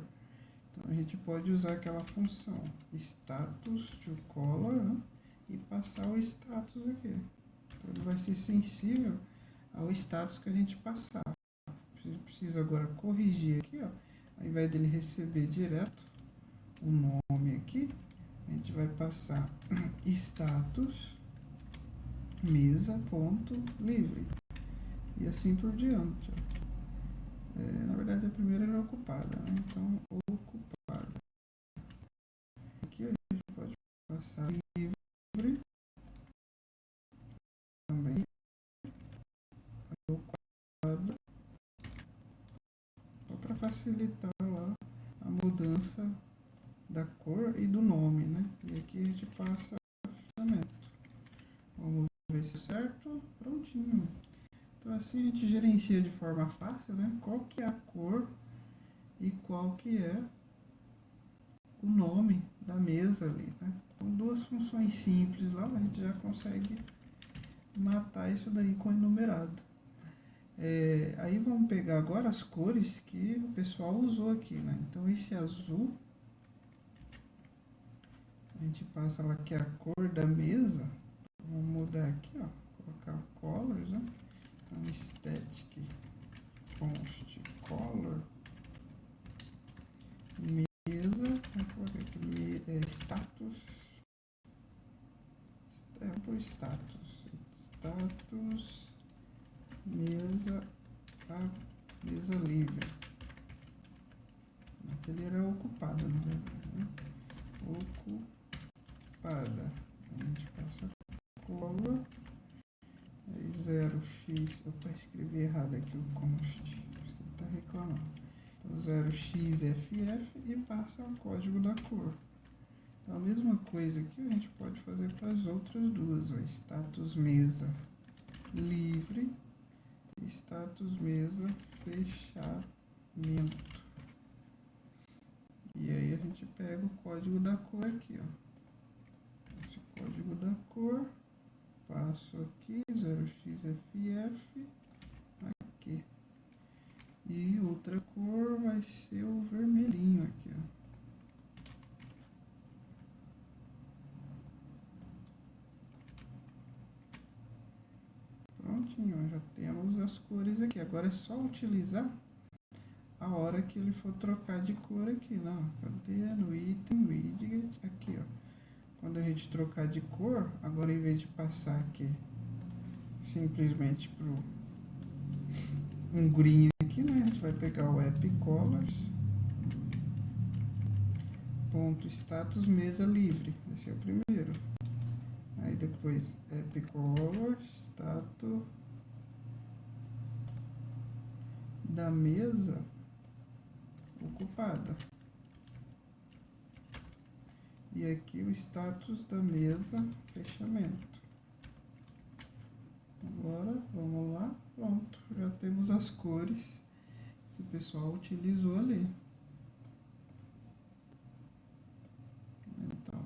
então a gente pode usar aquela função status to color, né, e passar o status aqui. Então ele vai ser sensível ao status que a gente passar. Precisa agora corrigir aqui, ó. Ao invés dele receber direto o nome aqui, a gente vai passar status mesa.livre e assim por diante. Na verdade, a primeira era ocupada, né? Então, ocupada. Aqui a gente pode passar livre também, ocupada, só para facilitar lá a mudança da cor e do nome, né? E aqui a gente passa o fechamento. Vamos ver se é certo. Prontinho. Prontinho. Então assim a gente gerencia de forma fácil, né? Qual que é a cor e qual que é o nome da mesa ali, né? Com duas funções simples lá, a gente já consegue matar isso daí com enumerado. Aí vamos pegar agora as cores que o pessoal usou aqui, né? Então esse azul, a gente passa lá que é a cor da mesa. Vamos mudar aqui, ó, colocar colors, né? Então static const color mesa, vamos colocar aqui status, por status mesa, mesa livre. Aquele era ocupado, na verdade, né? Ocupada. A gente passa color. Aí 0x, opa, escrevi errado aqui o const, está reclamando. Então 0xff e passa o código da cor. Então, a mesma coisa aqui a gente pode fazer para as outras duas, ó, status mesa livre, status mesa fechamento. E aí a gente pega o código da cor aqui, ó. Esse código da cor, passo aqui, 0xff, aqui. E outra cor vai ser o vermelhinho aqui, ó. Prontinho, já temos as cores aqui. Agora é só utilizar a hora que ele for trocar de cor aqui, não. Cadê? No item widget, aqui, ó. Quando a gente trocar de cor, agora em vez de passar aqui simplesmente pro um green aqui, né? A gente vai pegar o app colors ponto status mesa livre. Esse é o primeiro. Aí depois app color status da mesa ocupada. E aqui o status da mesa fechamento. Agora, vamos lá, pronto. Já temos as cores que o pessoal utilizou ali. Então,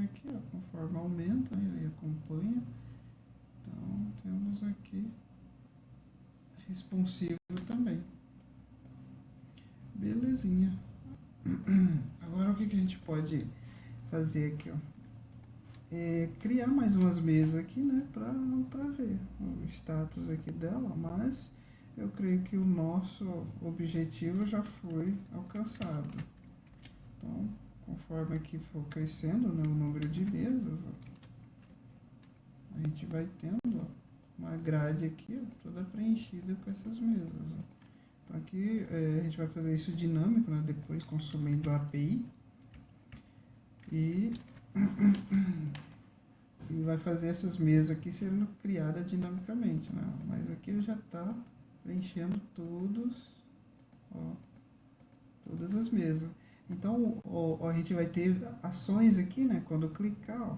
aqui, ó, conforme aumenta, ele acompanha. Então, temos aqui responsivo também. Belezinha. Agora, o que a gente pode fazer aqui, ó? Criar mais umas mesas aqui, né, para ver o status aqui dela, mas eu creio que o nosso objetivo já foi alcançado. Então, conforme aqui for crescendo, né, o número de mesas, ó, a gente vai tendo, ó, uma grade aqui, ó, toda preenchida com essas mesas, ó. Então aqui a gente vai fazer isso dinâmico, né, depois consumindo a API e vai fazer essas mesas aqui sendo criadas dinamicamente, né? Mas aqui ele já está preenchendo todas as mesas. Então a gente vai ter ações aqui, né? Quando eu clicar, ó.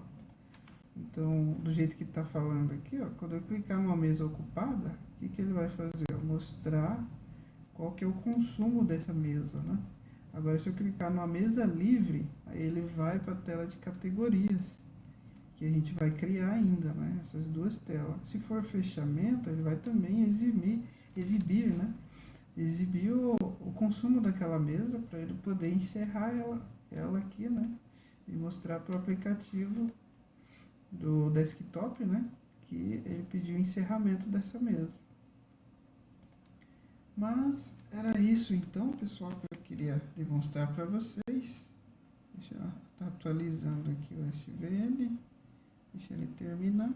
Então, do jeito que está falando aqui, ó, quando eu clicar numa mesa ocupada, o que ele vai fazer? Mostrar qual que é o consumo dessa mesa, né? Agora, se eu clicar numa mesa livre, aí ele vai para a tela de categorias, que a gente vai criar ainda, né? Essas duas telas. Se for fechamento, ele vai também exibir, né? Exibir o consumo daquela mesa para ele poder encerrar ela aqui, né? E mostrar para o aplicativo do desktop, né? Que ele pediu o encerramento dessa mesa. Mas era isso então, pessoal, que eu queria demonstrar para vocês. Deixa eu estar atualizando aqui o SVN. Deixa ele terminar.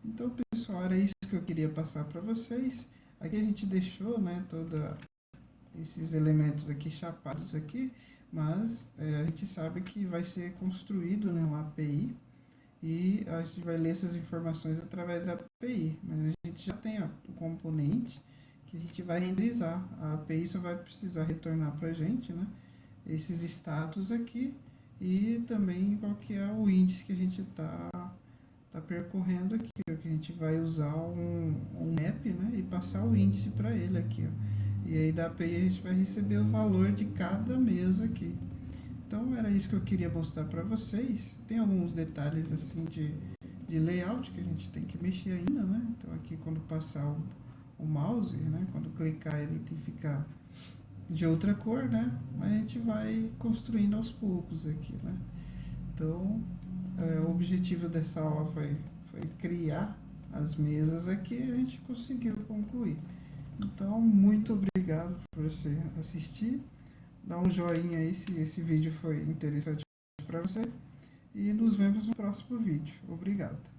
Então, pessoal, era isso que eu queria passar para vocês. Aqui a gente deixou, né, todos esses elementos aqui chapados aqui, mas a gente sabe que vai ser construído, né, uma API e a gente vai ler essas informações através da API, mas a gente já tem, ó, o componente que a gente vai renderizar. A API só vai precisar retornar para a gente, né, esses status aqui e também qual que é o índice que a gente está percorrendo aqui, ó, que a gente vai usar um map, né, e passar o índice para ele aqui, ó. E aí da API a gente vai receber o valor de cada mesa aqui. Então era isso que eu queria mostrar para vocês. Tem alguns detalhes assim de layout que a gente tem que mexer ainda, né? Então aqui quando passar o mouse, né, quando clicar ele tem que ficar de outra cor, né? Mas a gente vai construindo aos poucos aqui, né? Então o objetivo dessa aula foi criar as mesas aqui e a gente conseguiu concluir. Então muito obrigado por você assistir. Dá um joinha aí se esse vídeo foi interessante para você. E nos vemos no próximo vídeo. Obrigado.